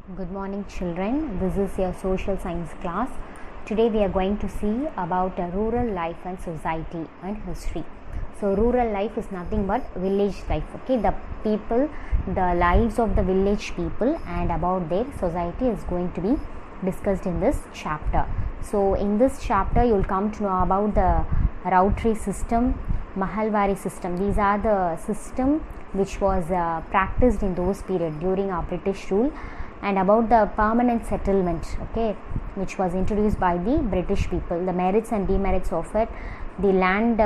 Good morning children, this is your social science class. Today we are going to see about rural life and society and history. So rural life is nothing but village life, okay? The people, the lives of the village people and about their society is going to be discussed in this chapter. So in this chapter you will come to know about the Routry system, Mahalwari system. These are the system which was practiced in those period during our British rule, and about the permanent settlement, okay, which was introduced by the British people, the merits and demerits of it, the land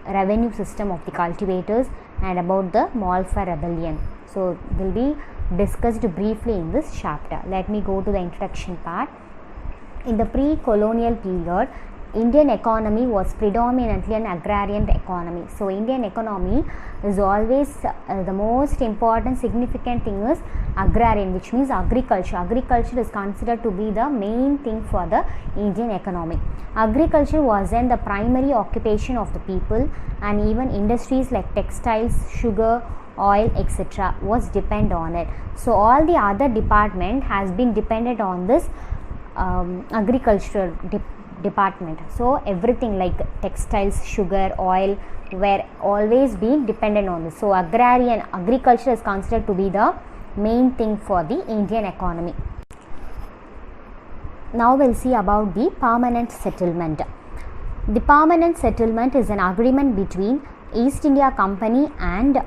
revenue system of the cultivators, and about the Malfa rebellion. So will be discussed briefly in this chapter. Let me go to the introduction part. In the pre-colonial period, Indian economy was predominantly an agrarian economy. So Indian economy is always the most important significant thing is agrarian, which means agriculture. Agriculture is considered to be the main thing for the Indian economy. Agriculture was then the primary occupation of the people, and even industries like textiles, sugar, oil, etc. was depend on it. So all the other department has been dependent on this agricultural department. So everything like textiles, sugar, oil were always been dependent on this. So agriculture is considered to be the main thing for the Indian economy. Now we'll see about the permanent settlement. The permanent settlement is an agreement between East India Company and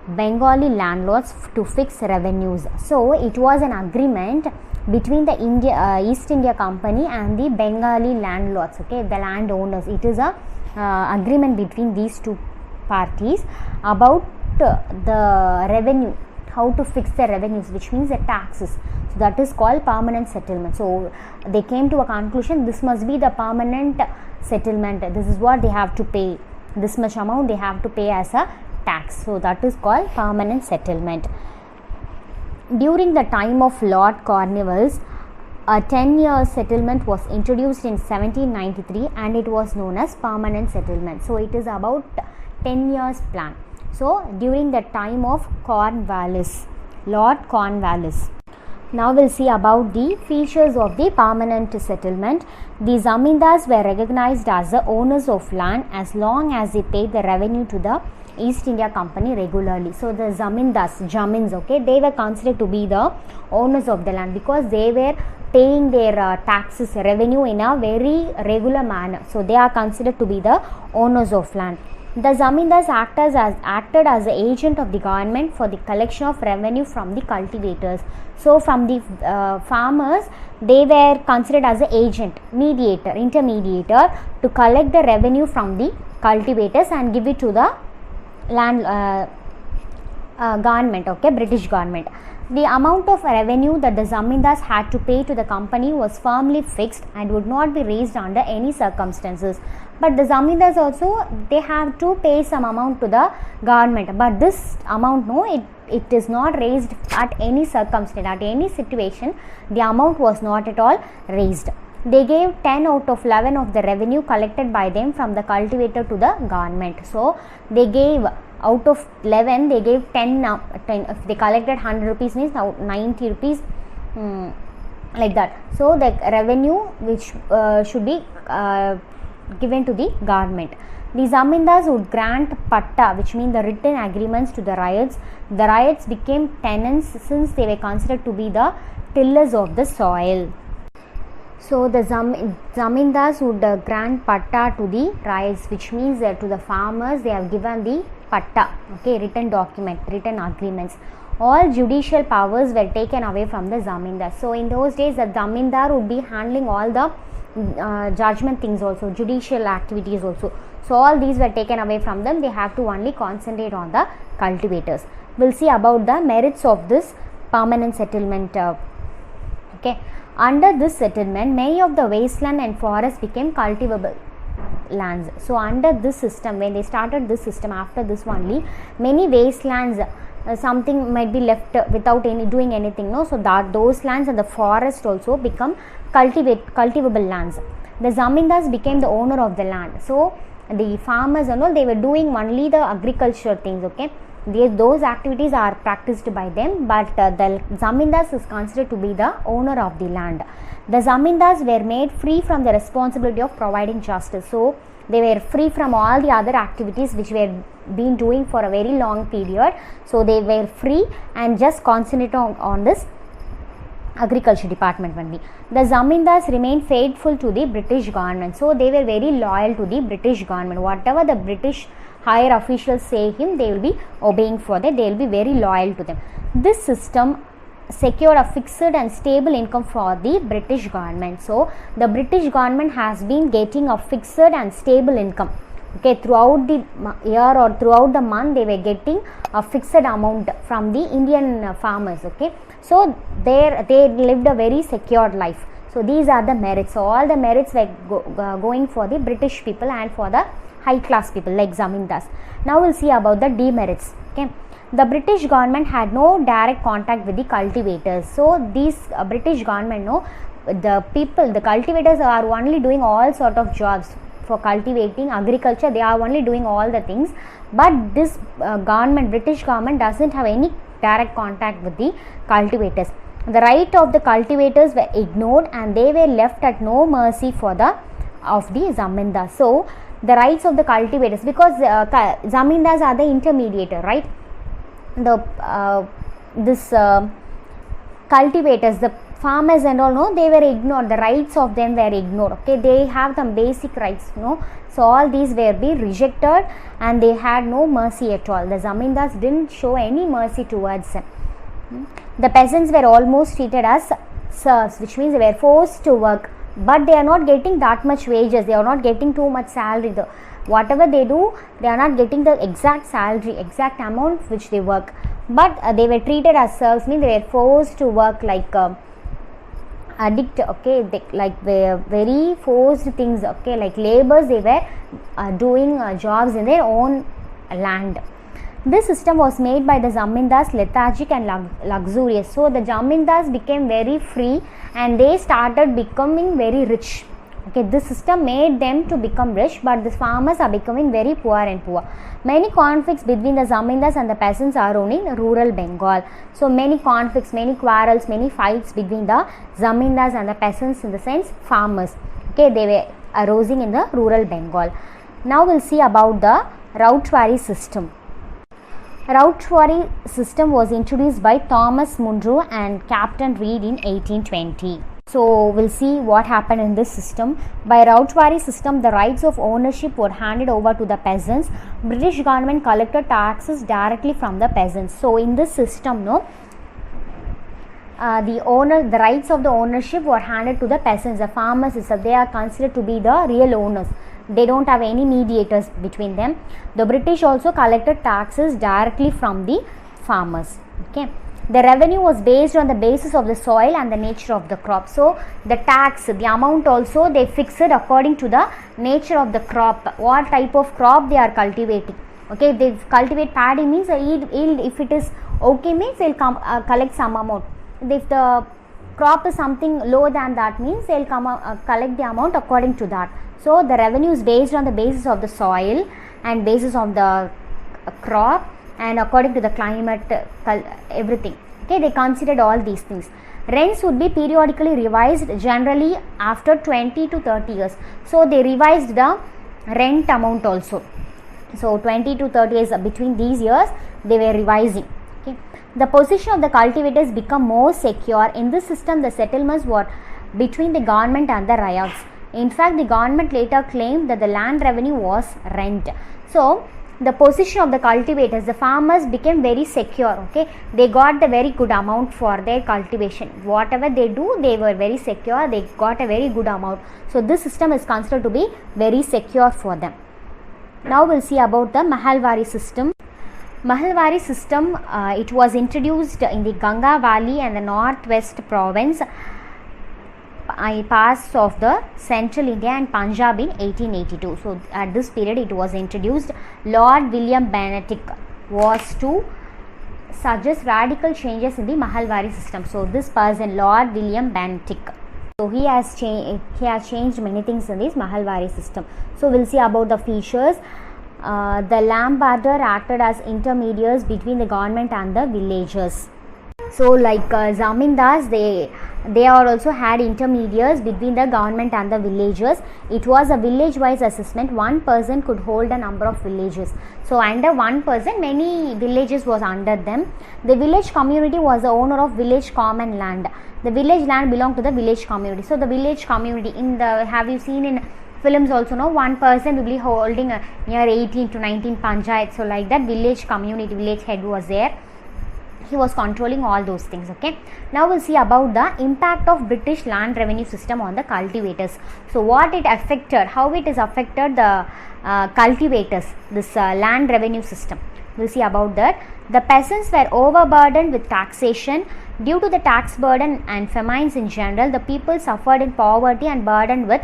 Bengali landlords to fix revenues. So it was an agreement between the East India Company and the Bengali landlords, okay, the landowners. It is a agreement between these two parties about the revenue, how to fix the revenues, which means the taxes. So that is called permanent settlement. So they came to a conclusion, this must be the permanent settlement, this is what they have to pay, this much amount they have to pay as a tax. So that is called permanent settlement. During the time of Lord Cornwallis, a 10-year settlement was introduced in 1793 and it was known as permanent settlement. So it is about 10 years plan. So during the time of Cornwallis, Lord Cornwallis. Now we'll see about the features of the permanent settlement. The zamindars were recognized as the owners of land as long as they paid the revenue to the East India Company regularly. So the jamins, okay, they were considered to be the owners of the land because they were paying their taxes, revenue in a very regular manner. So they are considered to be the owners of land. The zamindars acted as the agent of the government for the collection of revenue from the cultivators. So from the farmers, they were considered as the agent, intermediator to collect the revenue from the cultivators and give it to the land government, okay, British government. The amount of revenue that the zamindars had to pay to the company was firmly fixed and would not be raised under any circumstances. But the zamindars also, they have to pay some amount to the government, but this amount, it is not raised at any circumstance, at any situation. The amount was not at all raised. They gave 10 out of 11 of the revenue collected by them from the cultivator to the government. So they gave out of 11, they gave 10, if they collected 100 rupees means now 90 rupees, like that. So the revenue which should be given to the government. The zamindars would grant patta, which means the written agreements, to the ryots. The ryots became tenants since they were considered to be the tillers of the soil. So the zamindars would grant patta to the ryots, which means that to the farmers they have given the patta, okay, written document, written agreements. All judicial powers were taken away from the zamindar. So in those days the zamindar would be handling all the judgment things also, judicial activities also. So all these were taken away from them. They have to only concentrate on the cultivators. We'll see about the merits of this permanent settlement. Okay. Under this settlement, many of the wasteland and forests became cultivable lands. So under this system, when they started this system, after this only, many wastelands, something might be left without doing anything, no. So that those lands and the forest also become cultivable lands. The zamindars became the owner of the land. So the farmers and all, they were doing only the agriculture things, okay. those activities are practiced by them, but the zamindars is considered to be the owner of the land. The zamindars were made free from the responsibility of providing justice. So they were free from all the other activities which were been doing for a very long period. So they were free and just concentrate on this agriculture department only. The zamindars remained faithful to the British government. So they were very loyal to the British government. Whatever the British higher officials say him, they will be obeying for that. They will be very loyal to them. This system secured a fixed and stable income for the British government. So the British government has been getting a fixed and stable income. Okay, throughout the year or throughout the month, they were getting a fixed amount from the Indian farmers. Okay, so they lived a very secured life. So these are the merits. So all the merits were going for the British people and for the high class people like zamindars. Now we'll see about the demerits. Okay, the British government had no direct contact with the cultivators. So these British government, the people, the cultivators are only doing all sort of jobs for cultivating agriculture. They are only doing all the things, but this British government doesn't have any direct contact with the cultivators. The right of the cultivators were ignored and they were left at no mercy of the zamindars. So the rights of the cultivators, because zamindars are the intermediator, right? Cultivators, the farmers and all, they were ignored. The rights of them were ignored. Okay, they have some basic rights, so all these were being rejected and they had no mercy at all. The zamindars didn't show any mercy towards them. The peasants were almost treated as serfs, which means they were forced to work, but they are not getting that much wages. They are not getting too much salary. Whatever they do, they are not getting the exact salary, exact amount which they work, but they were treated as serfs, means they were forced to work like addict. Okay, like very forced things. Okay, like laborers, they were doing jobs in their own land. This system was made by the zamindars lethargic and luxurious. So the zamindars became very free and they started becoming very rich. Okay, this system made them to become rich, but the farmers are becoming very poor and poor. Many conflicts between the zamindars and the peasants are known in rural Bengal. So many conflicts, many quarrels, many fights between the zamindars and the peasants, in the sense farmers. Okay, they were arising in the rural Bengal. Now we'll see about the Rautwari system. Rautwari system was introduced by Thomas Munro and Captain Reed in 1820. So we'll see what happened in this system. By Rautwari system, the rights of ownership were handed over to the peasants. British government collected taxes directly from the peasants. So in this system, the rights of the ownership were handed to the peasants. The farmers, they are considered to be the real owners. They don't have any mediators between them. The British also collected taxes directly from the farmers. Okay. The revenue was based on the basis of the soil and the nature of the crop. So the tax, the amount also they fixed according to the nature of the crop, what type of crop they are cultivating. Okay, if they cultivate paddy, means yield, if it is okay, means they'll collect some amount. If the crop is something lower than that, means they'll collect the amount according to that. So the revenue is based on the basis of the soil and basis of the crop and according to the climate, everything. Okay, they considered all these things. Rents would be periodically revised, generally after 20 to 30 years. So they revised the rent amount also. So 20 to 30 years, between these years they were revising. Okay. The position of the cultivators become more secure. In this system, the settlements were between the government and the ryots. In fact, the government later claimed that the land revenue was rent. So the position of the cultivators, the farmers became very secure. Okay, they got the very good amount for their cultivation. Whatever they do, they were very secure. They got a very good amount. So this system is considered to be very secure for them. Now we'll see about the Mahalwari system. Mahalwari system, it was introduced in the Ganga Valley and the Northwest Province, parts of the Central India and Punjab in 1882. So at this period it was introduced. Lord William Bentinck was to suggest radical changes in the Mahalwari system. So this person, Lord William Bentinck, so he has changed many things in this Mahalwari system. So we'll see about the features. the Lambarder acted as intermediaries between the government and the villagers. So like zamindars, they are also had intermediaries between the government and the villagers. It was a village wise assessment. One person could hold a number of villages. So under one person, many villages was under them. The village community was the owner of village common land. The village land belonged to the village community. So the village community, in the, have you seen in films also, no, one person will be holding near 18 to 19 panchayats. So like that, village community, village head was there. He was controlling all those things. Okay, now we'll see about the impact of British land revenue system on the cultivators. So what it affected, how it is affected the cultivators, this land revenue system. We'll see about that. The peasants were overburdened with taxation. Due to the tax burden and famines in general, the people suffered in poverty and burdened with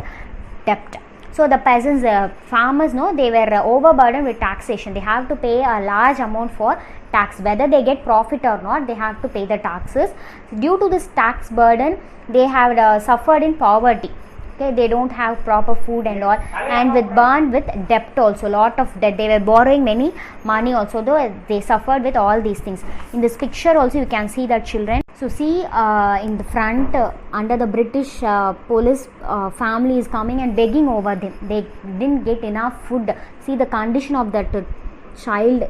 debt. So the peasants, farmers, no, they were overburdened with taxation. They have to pay a large amount for tax. Whether they get profit or not, they have to pay the taxes. Due to this tax burden, they have suffered in poverty. Okay, they don't have proper food and all, and burned with debt also, lot of debt. They were borrowing many money also, though they suffered with all these things. In this picture also you can see the children. So see in the front under the British police, family is coming and begging over them. They didn't get enough food. See the condition of that child.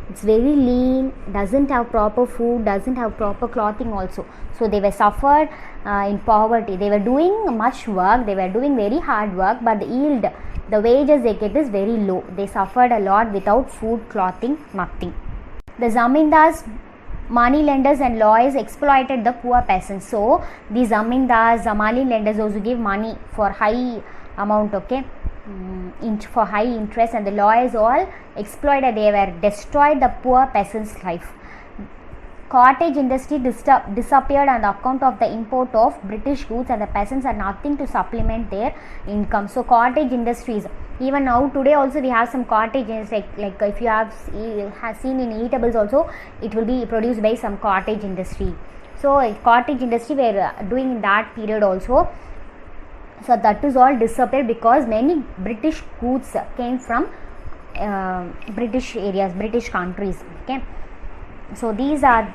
It's very lean, doesn't have proper food, doesn't have proper clothing also. So they were suffered in poverty. They were doing much work, they were doing very hard work, but the yield, the wages they get is very low. They suffered a lot without food, clothing, nothing. The zamindars, money lenders and lawyers exploited the poor peasants. So the zamindars, the money lenders, those who give money for high amount, okay, for high interest, and the lawyers all exploited, they were destroyed the poor peasants' life. Cottage industry disappeared on the account of the import of British goods, and the peasants had nothing to supplement their income. So cottage industries, even now today also we have some cottages, like if you have seen in eatables also, it will be produced by some cottage industry. So cottage industry were doing in that period also. So that is all disappeared because many British goods came from British areas, British countries. Okay, so these are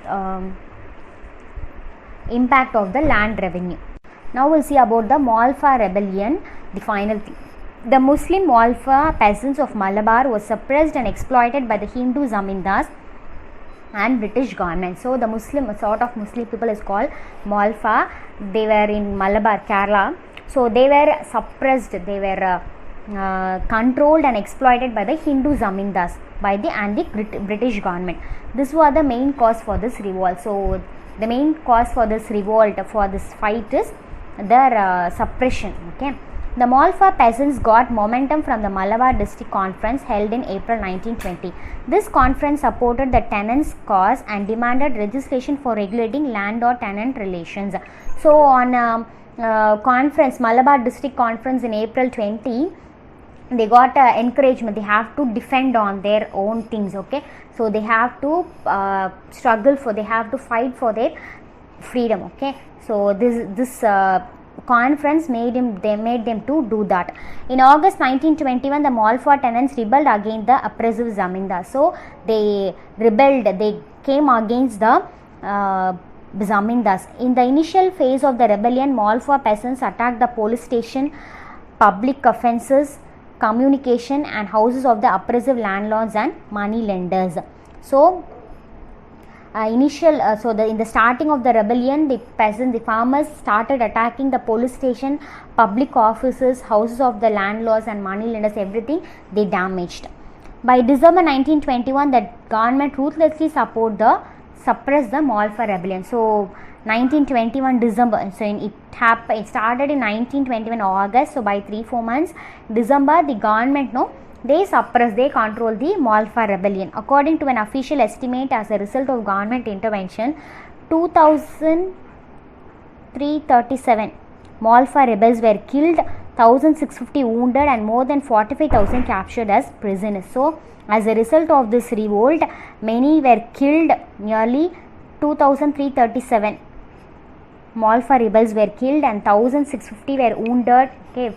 impact of the land revenue. Now we'll see about the Malfa rebellion, the final thing. The Muslim Malfa peasants of Malabar was suppressed and exploited by the Hindu zamindars and British government. So the Muslim, sort of Muslim people is called Malfa. They were in Malabar, Kerala. So they were suppressed, they were controlled and exploited by the Hindu zamindars and the British government. This was the main cause for this revolt. So the main cause for this revolt, for this fight, is their suppression. Okay, the Malfa peasants got momentum from the Malabar District Conference held in April 1920. This conference supported the tenants' cause and demanded legislation for regulating land or tenant relations. So on conference, Malabar District Conference in April 20, they got encouragement. They have to defend on their own things. Okay, so they have to struggle for, they have to fight for their freedom. Okay, so this conference made them to do that. In August 1921, the Malfa tenants rebelled against the oppressive zamindar. So they rebelled, they came against the zamindars. In the initial phase of the rebellion, Malfa peasants attacked the police station, public offences, communication and houses of the oppressive landlords and money lenders. So in the starting of the rebellion, the peasants, the farmers started attacking the police station, public offices, houses of the landlords and money lenders, everything they damaged. By December 1921, the government ruthlessly suppressed the Malfa rebellion. So 1921 December, so it started in 1921 August. So by 3-4 months, December, the government they suppressed, they controlled the Malfa rebellion. According to an official estimate, as a result of government intervention, 2,337 Malfa rebels were killed, 1,650 wounded and more than 45,000 captured as prisoners. So as a result of this revolt, many were killed, nearly 2,337 Malfa rebels were killed and 1,650 were wounded,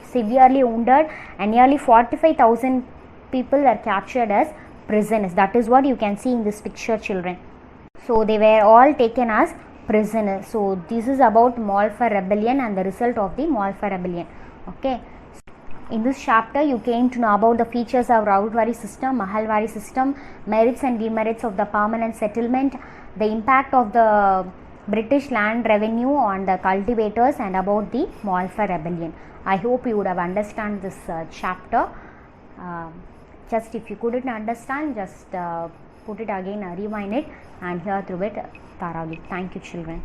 severely wounded, and nearly 45,000 people were captured as prisoners. That is what you can see in this picture, children. So they were all taken as prisoners. So this is about Malfa rebellion and the result of the Malfa rebellion. Okay. In this chapter, you came to know about the features of Rautwari system, Mahalwari system, merits and demerits of the permanent settlement, the impact of the British land revenue on the cultivators, and about the Malfa rebellion. I hope you would have understand this chapter. Just if you couldn't understand, just put it again, rewind it and hear through it thoroughly. Thank you, children.